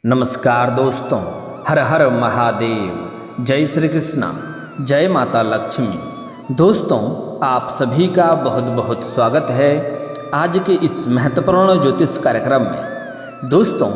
नमस्कार दोस्तों, हर हर महादेव, जय श्री कृष्णा, जय माता लक्ष्मी। दोस्तों, आप सभी का बहुत बहुत स्वागत है आज के इस महत्वपूर्ण ज्योतिष कार्यक्रम में। दोस्तों,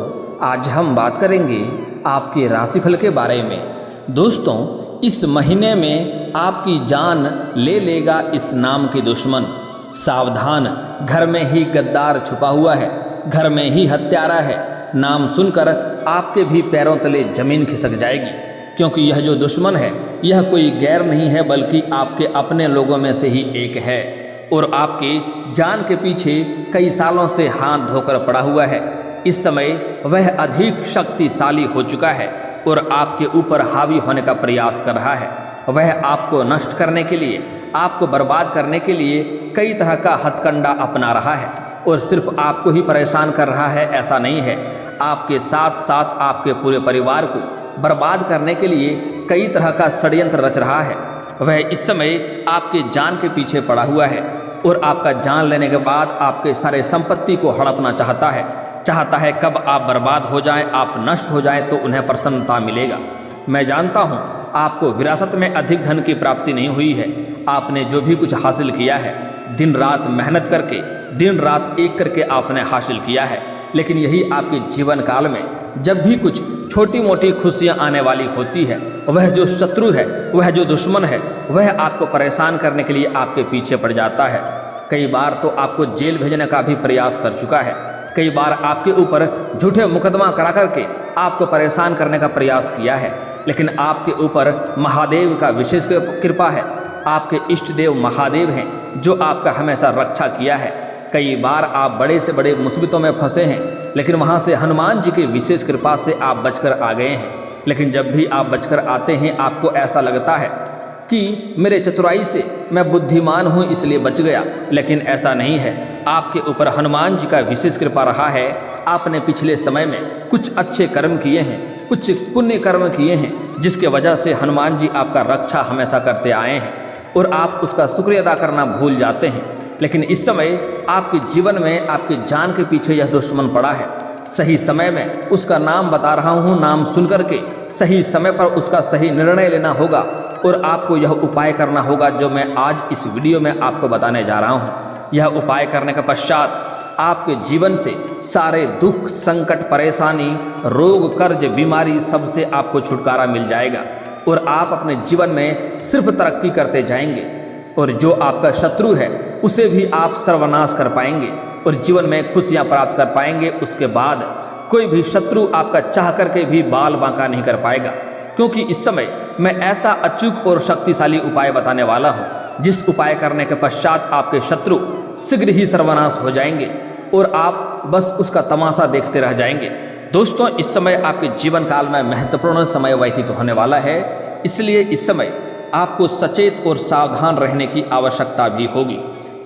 आज हम बात करेंगे आपके राशिफल के बारे में। दोस्तों, इस महीने में आपकी जान ले लेगा इस नाम के दुश्मन। सावधान, घर में ही गद्दार छुपा हुआ है, घर में ही हत्यारा है। नाम सुनकर आपके भी पैरों तले जमीन खिसक जाएगी, क्योंकि यह जो दुश्मन है यह कोई गैर नहीं है बल्कि आपके अपने लोगों में से ही एक है, और आपके जान के पीछे कई सालों से हाथ धोकर पड़ा हुआ है। इस समय वह अधिक शक्तिशाली हो चुका है और आपके ऊपर हावी होने का प्रयास कर रहा है। वह आपको नष्ट करने के लिए, आपको बर्बाद करने के लिए कई तरह का हथकंडा अपना रहा है, और सिर्फ आपको ही परेशान कर रहा है ऐसा नहीं है, आपके साथ साथ आपके पूरे परिवार को बर्बाद करने के लिए कई तरह का षड्यंत्र रच रहा है। वह इस समय आपके जान के पीछे पड़ा हुआ है और आपका जान लेने के बाद आपके सारे संपत्ति को हड़पना चाहता है कब आप बर्बाद हो जाएं, आप नष्ट हो जाएं तो उन्हें प्रसन्नता मिलेगा। मैं जानता हूं आपको विरासत में अधिक धन की प्राप्ति नहीं हुई है। आपने जो भी कुछ हासिल किया है दिन रात मेहनत करके, दिन रात एक करके आपने हासिल किया है, लेकिन यही आपके जीवन काल में जब भी कुछ छोटी मोटी खुशियां आने वाली होती है, वह जो शत्रु है, वह जो दुश्मन है, वह आपको परेशान करने के लिए आपके पीछे पड़ जाता है। कई बार तो आपको जेल भेजने का भी प्रयास कर चुका है, कई बार आपके ऊपर झूठे मुकदमा करा करके आपको परेशान करने का प्रयास किया है, लेकिन आपके ऊपर महादेव का विशेष कृपा है। आपके इष्ट देव महादेव हैं जो आपका हमेशा रक्षा किया है। कई बार आप बड़े से बड़े मुसीबतों में फंसे हैं, लेकिन वहाँ से हनुमान जी की विशेष कृपा से आप बचकर आ गए हैं। लेकिन जब भी आप बचकर आते हैं आपको ऐसा लगता है कि मेरे चतुराई से मैं बुद्धिमान हूँ इसलिए बच गया, लेकिन ऐसा नहीं है। आपके ऊपर हनुमान जी का विशेष कृपा रहा है। आपने पिछले समय में कुछ अच्छे कर्म किए हैं, कुछ पुण्य कर्म किए हैं, जिसके वजह से हनुमान जी आपका रक्षा हमेशा करते आए हैं और आप उसका शुक्रिया अदा करना भूल जाते हैं। लेकिन इस समय आपके जीवन में आपकी जान के पीछे यह दुश्मन पड़ा है। सही समय में उसका नाम बता रहा हूँ, नाम सुनकर के सही समय पर उसका सही निर्णय लेना होगा और आपको यह उपाय करना होगा जो मैं आज इस वीडियो में आपको बताने जा रहा हूँ। यह उपाय करने के पश्चात आपके जीवन से सारे दुख, संकट, परेशानी, रोग, कर्ज, बीमारी सबसे आपको छुटकारा मिल जाएगा और आप अपने जीवन में सिर्फ तरक्की करते जाएंगे, और जो आपका शत्रु है उसे भी आप सर्वनाश कर पाएंगे और जीवन में खुशियां प्राप्त कर पाएंगे। उसके बाद कोई भी शत्रु आपका चाह करके भी बाल बांका नहीं कर पाएगा, क्योंकि इस समय मैं ऐसा अचूक और शक्तिशाली उपाय बताने वाला हूं जिस उपाय करने के पश्चात आपके शत्रु शीघ्र ही सर्वनाश हो जाएंगे और आप बस उसका तमाशा देखते रह जाएंगे। दोस्तों, इस समय आपके जीवन काल में महत्वपूर्ण समय व्यतीत होने वाला है, इसलिए इस समय आपको सचेत और सावधान रहने की आवश्यकता भी होगी।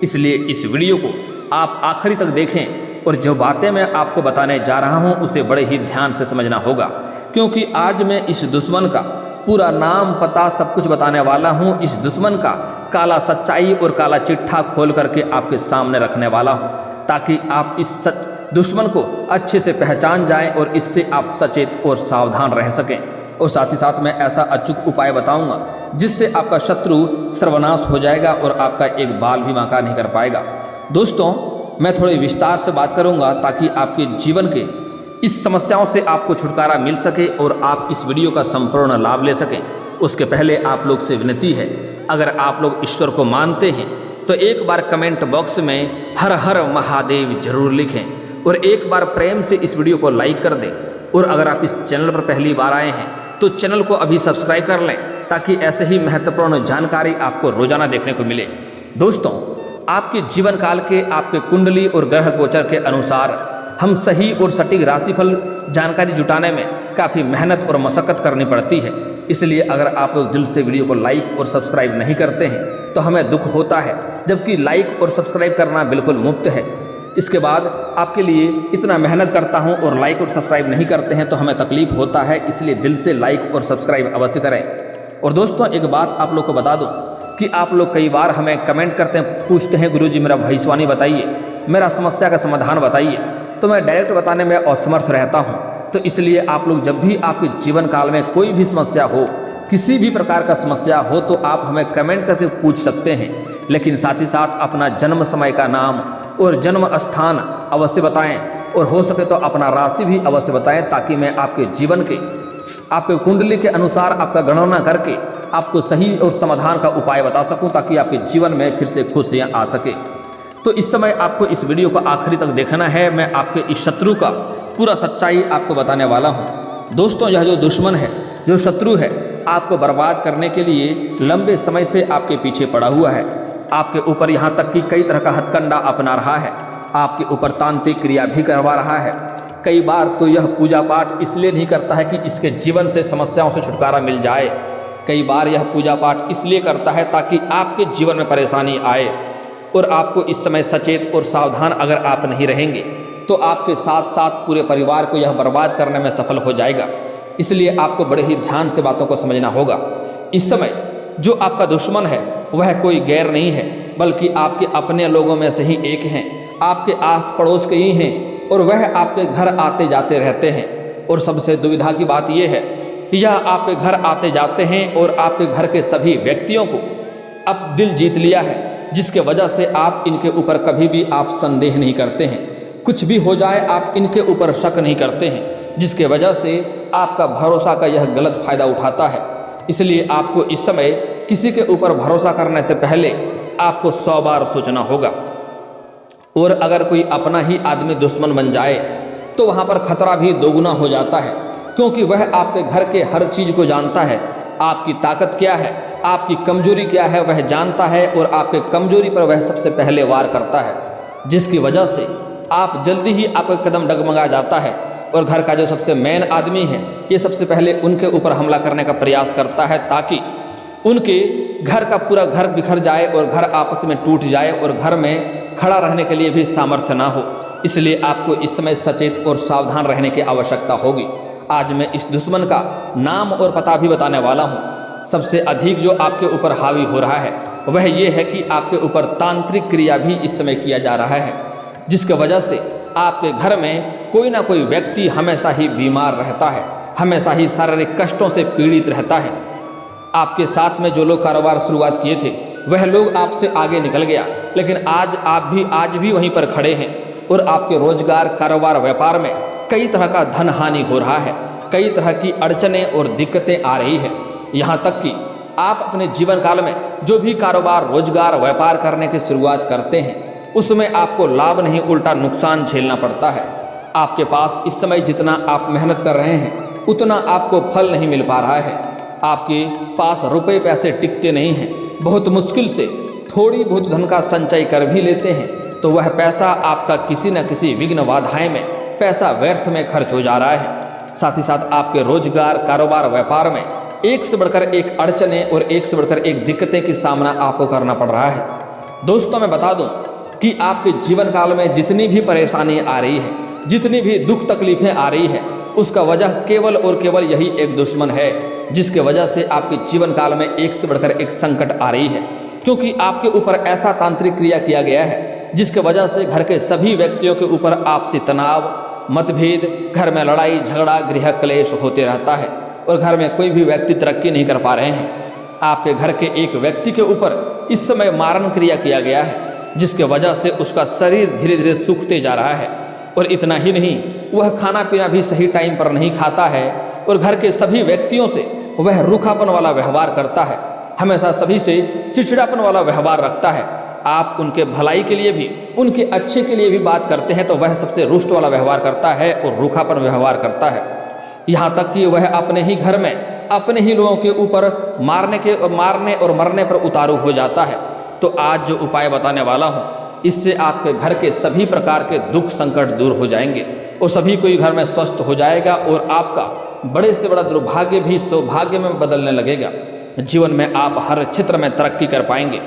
इसलिए इस वीडियो को आप आखिरी तक देखें और जो बातें मैं आपको बताने जा रहा हूं उसे बड़े ही ध्यान से समझना होगा, क्योंकि आज मैं इस दुश्मन का पूरा नाम, पता, सब कुछ बताने वाला हूं। इस दुश्मन का काला सच्चाई और काला चिट्ठा खोल करके आपके सामने रखने वाला हूं, ताकि आप इस दुश्मन को अच्छे से पहचान जाएं और इससे आप सचेत और सावधान रह सकें। और साथ ही साथ मैं ऐसा अचूक उपाय बताऊंगा जिससे आपका शत्रु सर्वनाश हो जाएगा और आपका एक बाल भी बांका नहीं कर पाएगा। दोस्तों, मैं थोड़े विस्तार से बात करूंगा ताकि आपके जीवन के इस समस्याओं से आपको छुटकारा मिल सके और आप इस वीडियो का संपूर्ण लाभ ले सकें। उसके पहले आप लोग से विनती है, अगर आप लोग ईश्वर को मानते हैं तो एक बार कमेंट बॉक्स में हर हर महादेव जरूर लिखें और एक बार प्रेम से इस वीडियो को लाइक कर दें। और अगर आप इस चैनल पर पहली बार आए हैं तो चैनल को अभी सब्सक्राइब कर लें, ताकि ऐसे ही महत्वपूर्ण जानकारी आपको रोजाना देखने को मिले। दोस्तों, आपके जीवन काल के आपके कुंडली और ग्रह गोचर के अनुसार हम सही और सटीक राशिफल जानकारी जुटाने में काफ़ी मेहनत और मशक्कत करनी पड़ती है। इसलिए अगर आप लोग दिल से वीडियो को लाइक और सब्सक्राइब नहीं करते हैं तो हमें दुख होता है, जबकि लाइक और सब्सक्राइब करना बिल्कुल मुफ्त है। इसके बाद आपके लिए इतना मेहनत करता हूं और लाइक और सब्सक्राइब नहीं करते हैं तो हमें तकलीफ होता है, इसलिए दिल से लाइक और सब्सक्राइब अवश्य करें। और दोस्तों, एक बात आप लोग को बता दूं कि आप लोग कई बार हमें कमेंट करते हैं, पूछते हैं गुरुजी मेरा भविष्यवाणी बताइए, मेरा समस्या का समाधान बताइए, तो मैं डायरेक्ट बताने में असमर्थ रहता हूं। तो इसलिए आप लोग जब भी आपके जीवन काल में कोई भी समस्या हो, किसी भी प्रकार का समस्या हो, तो आप हमें कमेंट करके पूछ सकते हैं। लेकिन साथ ही साथ अपना जन्म समय का नाम और जन्म स्थान अवश्य बताएं, और हो सके तो अपना राशि भी अवश्य बताएं, ताकि मैं आपके जीवन के आपके कुंडली के अनुसार आपका गणना करके आपको सही और समाधान का उपाय बता सकूं, ताकि आपके जीवन में फिर से खुशियां आ सके। तो इस समय आपको इस वीडियो को आखिरी तक देखना है। मैं आपके इस शत्रु का पूरा सच्चाई आपको बताने वाला हूं। दोस्तों, यह जो दुश्मन है, जो शत्रु है, आपको बर्बाद करने के लिए लंबे समय से आपके पीछे पड़ा हुआ है। आपके ऊपर यहाँ तक कि कई तरह का हथकंडा अपना रहा है, आपके ऊपर तांत्रिक क्रिया भी करवा रहा है। कई बार तो यह पूजा पाठ इसलिए नहीं करता है कि इसके जीवन से समस्याओं से छुटकारा मिल जाए। कई बार यह पूजा पाठ इसलिए करता है ताकि आपके जीवन में परेशानी आए, और आपको इस समय सचेत और सावधान अगर आप नहीं रहेंगे तो आपके साथ साथ पूरे परिवार को यह बर्बाद करने में सफल हो जाएगा। इसलिए आपको बड़े ही ध्यान से बातों को समझना होगा। इस समय जो आपका दुश्मन है वह कोई गैर नहीं है, बल्कि आपके अपने लोगों में से ही एक हैं, आपके आस पड़ोस के ही हैं, और वह आपके घर आते जाते रहते हैं। और सबसे दुविधा की बात यह है कि यह आपके घर आते जाते हैं और आपके घर के सभी व्यक्तियों को अब दिल जीत लिया है, जिसके वजह से आप इनके ऊपर कभी भी आप संदेह नहीं करते हैं। कुछ भी हो जाए आप इनके ऊपर शक नहीं करते हैं, जिसके वजह से आपका भरोसा का यह गलत फायदा उठाता है। इसलिए आपको इस समय किसी के ऊपर भरोसा करने से पहले आपको 100 बार सोचना होगा। और अगर कोई अपना ही आदमी दुश्मन बन जाए तो वहाँ पर खतरा भी दोगुना हो जाता है, क्योंकि वह आपके घर के हर चीज़ को जानता है। आपकी ताकत क्या है, आपकी कमजोरी क्या है, वह जानता है, और आपके कमजोरी पर वह सबसे पहले वार करता है, जिसकी वजह से आप जल्दी ही आपका कदम डगमगा जाता है। और घर का जो सबसे मेन आदमी है, ये सबसे पहले उनके ऊपर हमला करने का प्रयास करता है, ताकि उनके घर का पूरा घर बिखर जाए और घर आपस में टूट जाए और घर में खड़ा रहने के लिए भी सामर्थ्य ना हो। इसलिए आपको इस समय सचेत और सावधान रहने की आवश्यकता होगी। आज मैं इस दुश्मन का नाम और पता भी बताने वाला हूँ। सबसे अधिक जो आपके ऊपर हावी हो रहा है वह ये है कि आपके ऊपर तांत्रिक क्रिया भी इस समय किया जा रहा है, जिसके वजह से आपके घर में कोई ना कोई व्यक्ति हमेशा ही बीमार रहता है, हमेशा ही शारीरिक कष्टों से पीड़ित रहता है। आपके साथ में जो लोग कारोबार शुरुआत किए थे वह लोग आपसे आगे निकल गया, लेकिन आज भी वहीं पर खड़े हैं, और आपके रोजगार, कारोबार, व्यापार में कई तरह का धन हानि हो रहा है, कई तरह की अड़चनें और दिक्कतें आ रही है। यहाँ तक कि आप अपने जीवन काल में जो भी कारोबार, रोजगार, व्यापार करने की शुरुआत करते हैं उसमें आपको लाभ नहीं उल्टा नुकसान झेलना पड़ता है। आपके पास इस समय जितना आप मेहनत कर रहे हैं उतना आपको फल नहीं मिल पा रहा है। आपके पास रुपए पैसे टिकते नहीं हैं, बहुत मुश्किल से थोड़ी बहुत धन का संचय कर भी लेते हैं तो वह पैसा आपका किसी न किसी विघ्न बाधाएं में पैसा व्यर्थ में खर्च हो जा रहा है। साथ ही साथ आपके रोजगार, कारोबार, व्यापार में एक से बढ़कर एक अड़चनें और एक से बढ़कर एक दिक्कतें की सामना आपको करना पड़ रहा है। दोस्तों, मैं बता दूं कि आपके जीवन काल में जितनी भी परेशानी आ रही है, जितनी भी दुख तकलीफें आ रही है, उसका वजह केवल और केवल यही एक दुश्मन है, जिसके वजह से आपके जीवन काल में एक से बढ़कर एक संकट आ रही है। क्योंकि आपके ऊपर ऐसा तांत्रिक क्रिया किया गया है जिसके वजह से घर के सभी व्यक्तियों के ऊपर आपसी तनाव, मतभेद, घर में लड़ाई झगड़ा, गृह क्लेश होते रहता है, और घर में कोई भी व्यक्ति तरक्की नहीं कर पा रहे हैं। आपके घर के एक व्यक्ति के ऊपर इस समय मारण क्रिया किया गया है, जिसके वजह से उसका शरीर धीरे धीरे सूखते जा रहा है। और इतना ही नहीं, वह खाना पीना भी सही टाइम पर नहीं खाता है, और घर के सभी व्यक्तियों से वह रूखापन वाला व्यवहार करता है, हमेशा सभी से चिड़चिड़ापन वाला व्यवहार रखता है। आप उनके भलाई के लिए भी, उनके अच्छे के लिए भी बात करते हैं तो वह सबसे रुष्ट वाला व्यवहार करता है और रूखापन व्यवहार करता है। यहाँ तक कि वह अपने ही घर में अपने ही लोगों के ऊपर मारने और मरने पर उतारू हो जाता है। तो आज जो उपाय बताने वाला हूँ, इससे आपके घर के सभी प्रकार के दुख संकट दूर हो जाएंगे और सभी कोई घर में स्वस्थ हो जाएगा, और आपका बड़े से बड़ा दुर्भाग्य भी सौभाग्य में बदलने लगेगा। जीवन में आप हर क्षेत्र में तरक्की कर पाएंगे।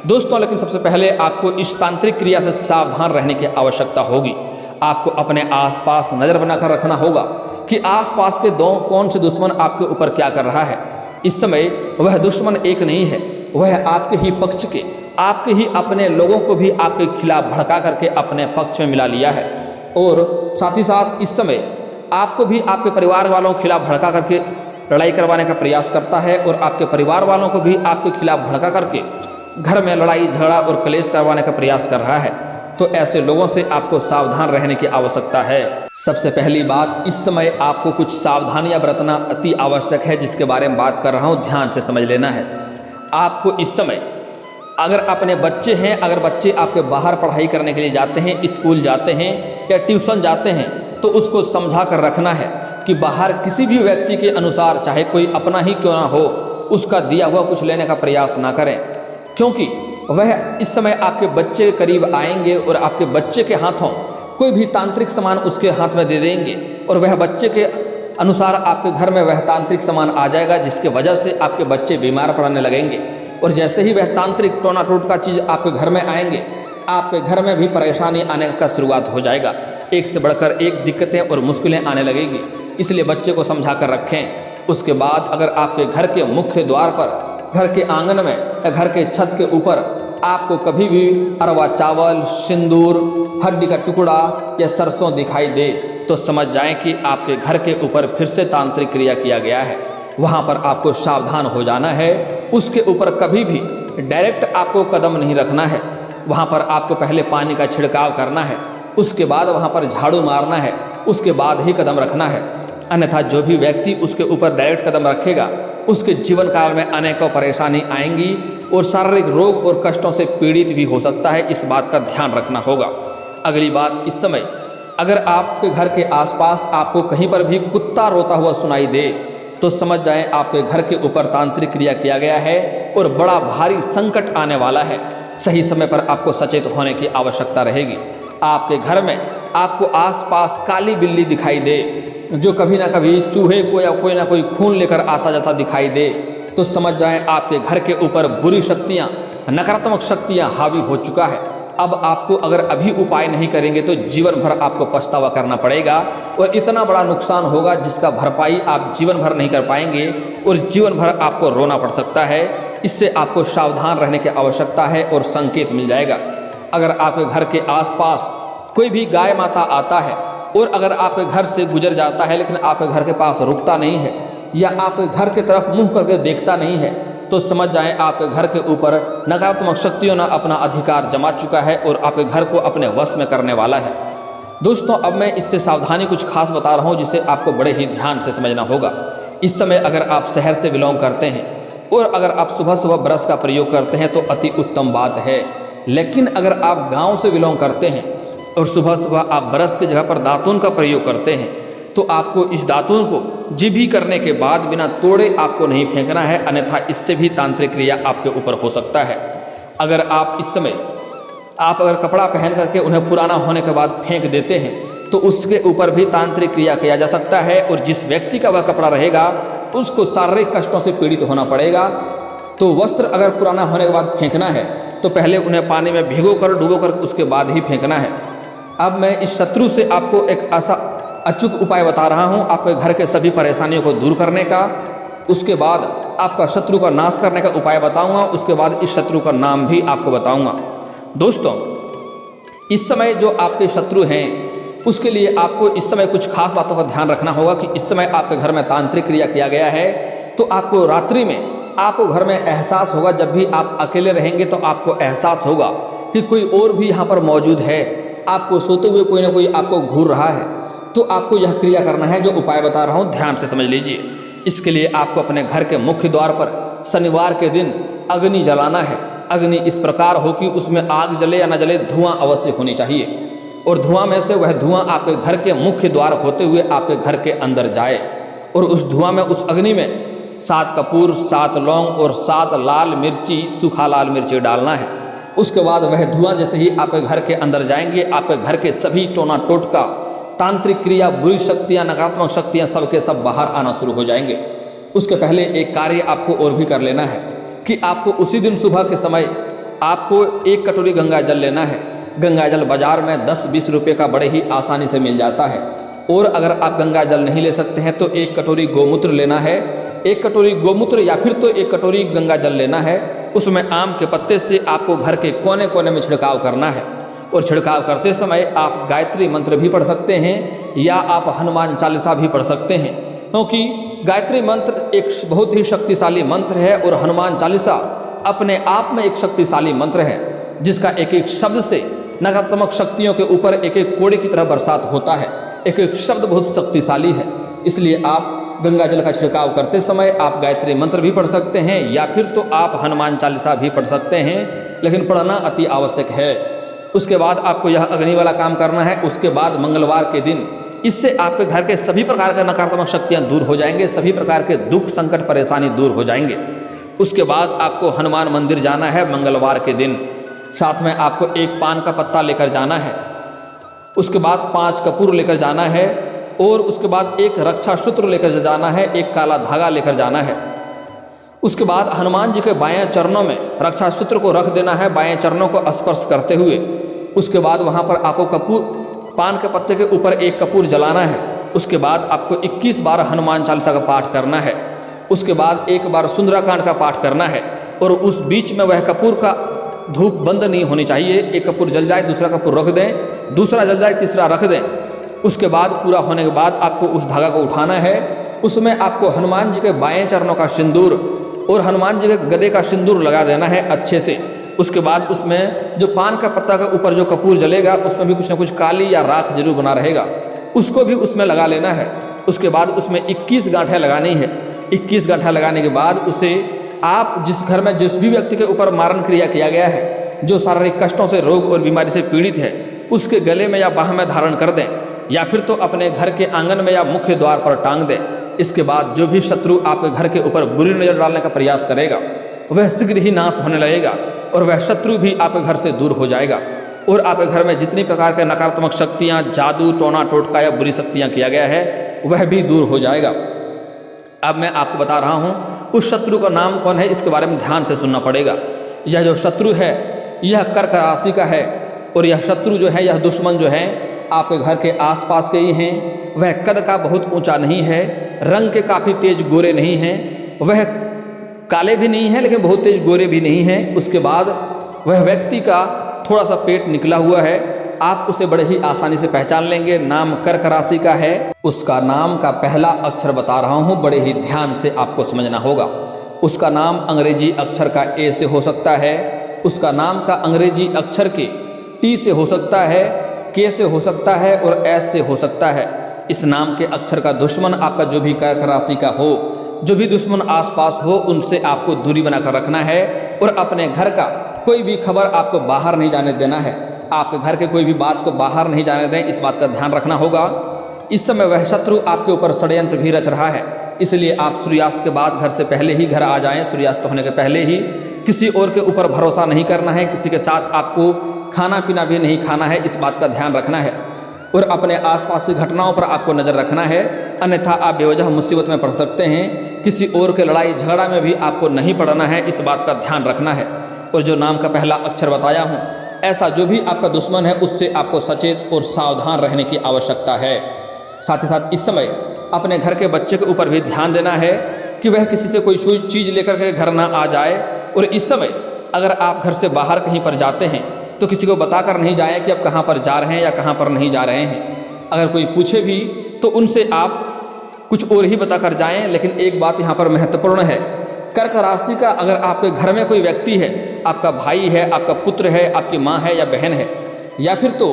दोस्तों, लेकिन सबसे पहले आपको इस तांत्रिक क्रिया से सावधान रहने की आवश्यकता होगी। आपको अपने आसपास नज़र बनाकर रखना होगा कि आसपास के कौन से दुश्मन आपके ऊपर क्या कर रहा है। इस समय वह दुश्मन एक नहीं है, वह आपके ही पक्ष के, आपके ही अपने लोगों को भी आपके खिलाफ भड़का करके अपने पक्ष में मिला लिया है। और साथ ही साथ इस समय आपको भी आपके परिवार वालों के खिलाफ भड़का करके लड़ाई करवाने का प्रयास करता है और आपके परिवार वालों को भी आपके खिलाफ भड़का करके घर में लड़ाई झगड़ा और क्लेश करवाने का प्रयास कर रहा है, तो ऐसे लोगों से आपको सावधान रहने की आवश्यकता है। सबसे पहली बात, इस समय आपको कुछ सावधानियां बरतना अति आवश्यक है, जिसके बारे में बात कर रहा हूं, ध्यान से समझ लेना है। आपको इस समय अगर अपने बच्चे हैं, अगर बच्चे आपके बाहर पढ़ाई करने के लिए जाते हैं, स्कूल जाते हैं या ट्यूशन जाते हैं, तो उसको समझा कर रखना है कि बाहर किसी भी व्यक्ति के अनुसार, चाहे कोई अपना ही क्यों ना हो, उसका दिया हुआ कुछ लेने का प्रयास ना करें, क्योंकि वह इस समय आपके बच्चे के करीब आएंगे और आपके बच्चे के हाथों कोई भी तांत्रिक सामान उसके हाथ में दे देंगे और वह बच्चे के अनुसार आपके घर में वह तांत्रिक सामान आ जाएगा, जिसके वजह से आपके बच्चे बीमार पड़ने लगेंगे। और जैसे ही वह तांत्रिक टोना टोटका चीज़ आपके घर में आएंगे, आपके घर में भी परेशानी आने का शुरुआत हो जाएगा। एक से बढ़कर एक दिक्कतें और मुश्किलें आने लगेगी, इसलिए बच्चे को समझा कर रखें। उसके बाद अगर आपके घर के मुख्य द्वार पर, घर के आंगन में या घर के छत के ऊपर आपको कभी भी अरवा चावल, सिंदूर, हड्डी का टुकड़ा या सरसों दिखाई दे, तो समझ जाएं कि आपके घर के ऊपर फिर से तांत्रिक क्रिया किया गया है। वहाँ पर आपको सावधान हो जाना है। उसके ऊपर कभी भी डायरेक्ट आपको कदम नहीं रखना है। वहाँ पर आपको पहले पानी का छिड़काव करना है, उसके बाद वहाँ पर झाड़ू मारना है, उसके बाद ही कदम रखना है। अन्यथा जो भी व्यक्ति उसके ऊपर डायरेक्ट कदम रखेगा, उसके जीवन काल में अनेकों परेशानी आएंगी और शारीरिक रोग और कष्टों से पीड़ित भी हो सकता है। इस बात का ध्यान रखना होगा। अगली बात, इस समय अगर आपके घर के आसपास आपको कहीं पर भी कुत्ता रोता हुआ सुनाई दे, तो समझ जाएं आपके घर के ऊपर तांत्रिक क्रिया किया गया है और बड़ा भारी संकट आने वाला है। सही समय पर आपको सचेत होने की आवश्यकता रहेगी। आपके घर में आपको आसपास काली बिल्ली दिखाई दे, जो कभी ना कभी चूहे को या कोई ना कोई खून लेकर आता जाता दिखाई दे, तो समझ जाएं आपके घर के ऊपर बुरी शक्तियां, नकारात्मक शक्तियां हावी हो चुका है। अब आपको अगर अभी उपाय नहीं करेंगे तो जीवन भर आपको पछतावा करना पड़ेगा और इतना बड़ा नुकसान होगा जिसका भरपाई आप जीवन भर नहीं कर पाएंगे और जीवन भर आपको रोना पड़ सकता है। इससे आपको सावधान रहने की आवश्यकता है और संकेत मिल जाएगा। अगर आपके घर के आसपास कोई भी गाय माता आता है और अगर आपके घर से गुजर जाता है लेकिन आपके घर के पास रुकता नहीं है या आपके घर की तरफ मुंह करके देखता नहीं है, तो समझ जाएं आपके घर के ऊपर नकारात्मक शक्तियों ने अपना अधिकार जमा चुका है और आपके घर को अपने वश में करने वाला है। दोस्तों, अब मैं इससे सावधानी कुछ खास बता रहा हूं जिसे आपको बड़े ही ध्यान से समझना होगा। इस समय अगर आप शहर से बिलोंग करते हैं और अगर आप सुबह सुबह ब्रश का प्रयोग करते हैं तो अति उत्तम बात है। लेकिन अगर आप गाँव से बिलोंग करते हैं और सुबह सुबह आप ब्रश की जगह पर दातुन का प्रयोग करते हैं, तो आपको इस दातुन को जीभी करने के बाद बिना तोड़े आपको नहीं फेंकना है, अन्यथा इससे भी तांत्रिक क्रिया आपके ऊपर हो सकता है। अगर आप इस समय अगर कपड़ा पहन करके उन्हें पुराना होने के बाद फेंक देते हैं तो उसके ऊपर भी तांत्रिक क्रिया किया जा सकता है और जिस व्यक्ति का वह कपड़ा रहेगा उसको शारीरिक कष्टों से पीड़ित होना पड़ेगा। तो वस्त्र अगर पुराना होने के बाद फेंकना है तो पहले उन्हें पानी में भिगो कर डुबो कर उसके बाद ही फेंकना है। अब मैं इस शत्रु से आपको एक ऐसा अचूक उपाय बता रहा हूं आपके घर के सभी परेशानियों को दूर करने का। उसके बाद आपका शत्रु का नाश करने का उपाय बताऊंगा, उसके बाद इस शत्रु का नाम भी आपको बताऊंगा। दोस्तों, इस समय जो आपके शत्रु हैं उसके लिए आपको इस समय कुछ खास बातों का ध्यान रखना होगा कि इस समय आपके घर में तांत्रिक क्रिया किया गया है, तो आपको रात्रि में आपको घर में एहसास होगा, जब भी आप अकेले रहेंगे तो आपको एहसास होगा कि कोई और भी यहाँ पर मौजूद है। आपको सोते हुए कोई ना कोई आपको घूर रहा है, तो आपको यह क्रिया करना है जो उपाय बता रहा हूँ, ध्यान से समझ लीजिए। इसके लिए आपको अपने घर के मुख्य द्वार पर शनिवार के दिन अग्नि जलाना है। अग्नि इस प्रकार हो कि उसमें आग जले या न जले, धुआं अवश्य होनी चाहिए और धुआं में से वह धुआं आपके घर के मुख्य द्वार होते हुए आपके घर के अंदर जाए और उस धुआं में, उस अग्नि में 7 कपूर, 7 लौंग और 7 लाल मिर्ची, सूखा लाल मिर्ची डालना है। उसके बाद वह धुआं जैसे ही आपके घर के अंदर जाएंगे, आपके घर के सभी टोना टोटका, तांत्रिक क्रिया, बुरी शक्तियां, नकारात्मक शक्तियां सब के सब बाहर आना शुरू हो जाएंगे। उसके पहले एक कार्य आपको और भी कर लेना है कि आपको उसी दिन सुबह के समय आपको 1 कटोरी गंगा जल लेना है। गंगा जल बाजार में 10-20 रुपये का बड़े ही आसानी से मिल जाता है। और अगर आप गंगा जल नहीं ले सकते हैं तो 1 कटोरी गोमूत्र लेना है। 1 कटोरी गोमूत्र या फिर तो 1 कटोरी गंगा जल लेना है। उसमें आम के पत्ते से आपको घर के कोने कोने में छिड़काव करना है और छिड़काव करते समय आप गायत्री मंत्र भी पढ़ सकते हैं या आप हनुमान चालीसा भी पढ़ सकते हैं, क्योंकि गायत्री मंत्र एक बहुत ही शक्तिशाली मंत्र है और हनुमान चालीसा अपने आप में एक शक्तिशाली मंत्र है, जिसका एक एक शब्द से नकारात्मक शक्तियों के ऊपर एक एक कोड़े की तरह बरसात होता है। एक एक शब्द बहुत शक्तिशाली है, इसलिए आप गंगा जल का छिड़काव करते समय आप गायत्री मंत्र भी पढ़ सकते हैं या फिर तो आप हनुमान चालीसा भी पढ़ सकते हैं, लेकिन पढ़ना अति आवश्यक है। उसके बाद आपको यह अग्नि वाला काम करना है। उसके बाद मंगलवार के दिन इससे आपके घर के सभी प्रकार के नकारात्मक शक्तियाँ दूर हो जाएंगे, सभी प्रकार के दुख संकट परेशानी दूर हो जाएंगे। उसके बाद आपको हनुमान मंदिर जाना है मंगलवार के दिन, साथ में आपको एक पान का पत्ता लेकर जाना है, उसके बाद 5 कपूर लेकर जाना है और उसके बाद एक रक्षा सूत्र लेकर जाना है, एक काला धागा लेकर जाना है। उसके बाद हनुमान जी के बाएं चरणों में रक्षा सूत्र को रख देना है, बाएं चरणों को स्पर्श करते हुए। उसके बाद वहाँ पर आपको कपूर, पान के पत्ते के ऊपर एक कपूर जलाना है। उसके बाद आपको 21 बार हनुमान चालीसा का पाठ करना है। उसके बाद एक बार सुंदराकांड का पाठ करना है और उस बीच में वह कपूर का धूप बंद नहीं होनी चाहिए। एक कपूर जल जाए, दूसरा कपूर रख दें, दूसरा जल जाए, तीसरा रख दें। उसके बाद पूरा होने के बाद आपको उस धागा को उठाना है, उसमें आपको हनुमान जी के बाएं चरणों का सिंदूर और हनुमान जी के गदे का सिंदूर लगा देना है अच्छे से। उसके बाद उसमें जो पान का पत्ता के ऊपर जो कपूर जलेगा उसमें भी कुछ ना कुछ काली या राख जरूर बना रहेगा, उसको भी उसमें लगा लेना है। उसके बाद उसमें 21 गांठें लगानी है। 21 गांठें लगाने के बाद उसे आप जिस घर में जिस भी व्यक्ति के ऊपर मारण क्रिया किया गया है, जो शारीरिक कष्टों से, रोग और बीमारी से पीड़ित है, उसके गले में या बाह में धारण कर दें या फिर तो अपने घर के आंगन में या मुख्य द्वार पर टांग दें। इसके बाद जो भी शत्रु आपके घर के ऊपर बुरी नजर डालने का प्रयास करेगा वह शीघ्र ही नाश होने लगेगा और वह शत्रु भी आपके घर से दूर हो जाएगा और आपके घर में जितनी प्रकार के नकारात्मक शक्तियाँ, जादू, टोना टोटका या बुरी शक्तियाँ किया गया है वह भी दूर हो जाएगा। अब मैं आपको बता रहा हूँ उस शत्रु का नाम कौन है, इसके बारे में ध्यान से सुनना पड़ेगा। यह जो शत्रु है यह कर्क राशि का है और यह शत्रु जो है, यह दुश्मन जो है आपके घर के आसपास के ही हैं। वह कद का बहुत ऊंचा नहीं है, रंग के काफ़ी तेज गोरे नहीं हैं, वह काले भी नहीं हैं लेकिन बहुत तेज गोरे भी नहीं हैं। उसके बाद वह व्यक्ति का थोड़ा सा पेट निकला हुआ है, आप उसे बड़े ही आसानी से पहचान लेंगे। नाम कर्क राशि का है। उसका नाम का पहला अक्षर बता रहा हूँ, बड़े ही ध्यान से आपको समझना होगा। उसका नाम अंग्रेजी अक्षर का ए से हो सकता है, उसका नाम का अंग्रेजी अक्षर के टी से हो सकता है, के से हो सकता है और एस से हो सकता है। इस नाम के अक्षर का दुश्मन आपका जो भी कर्क राशि का हो, जो भी दुश्मन आसपास हो, उनसे आपको दूरी बनाकर रखना है और अपने घर का कोई भी खबर आपको बाहर नहीं जाने देना है। आपके घर के कोई भी बात को बाहर नहीं जाने दें, इस बात का ध्यान रखना होगा। इस समय वह शत्रु आपके ऊपर षड्यंत्र भी रच रहा है, इसलिए आप सूर्यास्त के बाद घर से पहले ही घर आ जाएं। सूर्यास्त होने के पहले ही किसी और के ऊपर भरोसा नहीं करना है, किसी के साथ आपको खाना पीना भी नहीं खाना है, इस बात का ध्यान रखना है और अपने आसपास की घटनाओं पर आपको नज़र रखना है, अन्यथा आप बेवजह मुसीबत में पड़ सकते हैं। किसी और के लड़ाई झगड़ा में भी आपको नहीं पड़ना है, इस बात का ध्यान रखना है। और जो नाम का पहला अक्षर बताया हूँ, ऐसा जो भी आपका दुश्मन है उससे आपको सचेत और सावधान रहने की आवश्यकता है। साथ ही साथ इस समय अपने घर के बच्चे के ऊपर भी ध्यान देना है कि वह किसी से कोई चीज़ लेकर के घर ना आ जाए। और इस समय अगर आप घर से बाहर कहीं पर जाते हैं तो किसी को बताकर नहीं जाएं कि आप कहाँ पर जा रहे हैं या कहाँ पर नहीं जा रहे हैं। अगर कोई पूछे भी तो उनसे आप कुछ और ही बताकर जाएं। लेकिन एक बात यहाँ पर महत्वपूर्ण है, कर्क राशि का अगर आपके घर में कोई व्यक्ति है, आपका भाई है, आपका पुत्र है, आपकी माँ है या बहन है, या फिर तो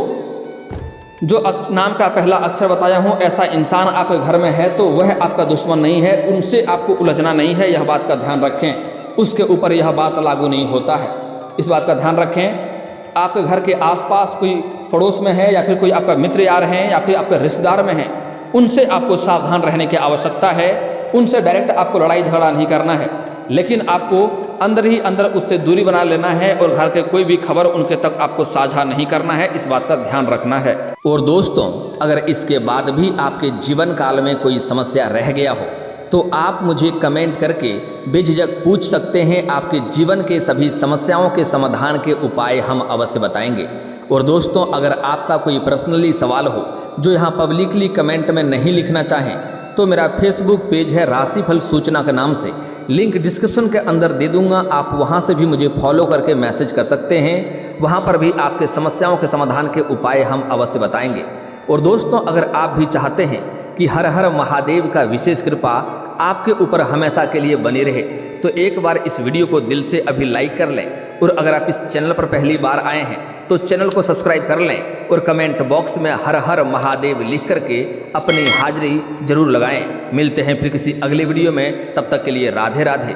जो नाम का पहला अक्षर बताया हूँ ऐसा इंसान आपके घर में है, तो वह आपका दुश्मन नहीं है, उनसे आपको उलझना नहीं है। यह बात का ध्यान रखें, उसके ऊपर यह बात लागू नहीं होता है, इस बात का ध्यान रखें। आपके घर के आसपास कोई पड़ोस में है या फिर कोई आपका मित्र यार हैं या फिर आपके रिश्तेदार में हैं, उनसे आपको सावधान रहने की आवश्यकता है। उनसे डायरेक्ट आपको लड़ाई झगड़ा नहीं करना है, लेकिन आपको अंदर ही अंदर उससे दूरी बना लेना है और घर के कोई भी खबर उनके तक आपको साझा नहीं करना है, इस बात का ध्यान रखना है। और दोस्तों, अगर इसके बाद भी आपके जीवन काल में कोई समस्या रह गया हो तो आप मुझे कमेंट करके बेझिझक पूछ सकते हैं। आपके जीवन के सभी समस्याओं के समाधान के उपाय हम अवश्य बताएंगे। और दोस्तों, अगर आपका कोई पर्सनली सवाल हो जो यहाँ पब्लिकली कमेंट में नहीं लिखना चाहें तो मेरा फेसबुक पेज है राशिफल सूचना के नाम से, लिंक डिस्क्रिप्शन के अंदर दे दूंगा, आप वहां से भी मुझे फॉलो करके मैसेज कर सकते हैं। वहां पर भी आपके समस्याओं के समाधान के उपाय हम अवश्य बताएंगे। और दोस्तों, अगर आप भी चाहते हैं कि हर हर महादेव का विशेष कृपा आपके ऊपर हमेशा के लिए बनी रहे, तो एक बार इस वीडियो को दिल से अभी लाइक कर लें। और अगर आप इस चैनल पर पहली बार आए हैं तो चैनल को सब्सक्राइब कर लें और कमेंट बॉक्स में हर हर महादेव लिख करके अपनी हाजिरी जरूर लगाएं। मिलते हैं फिर किसी अगले वीडियो में, तब तक के लिए राधे राधे।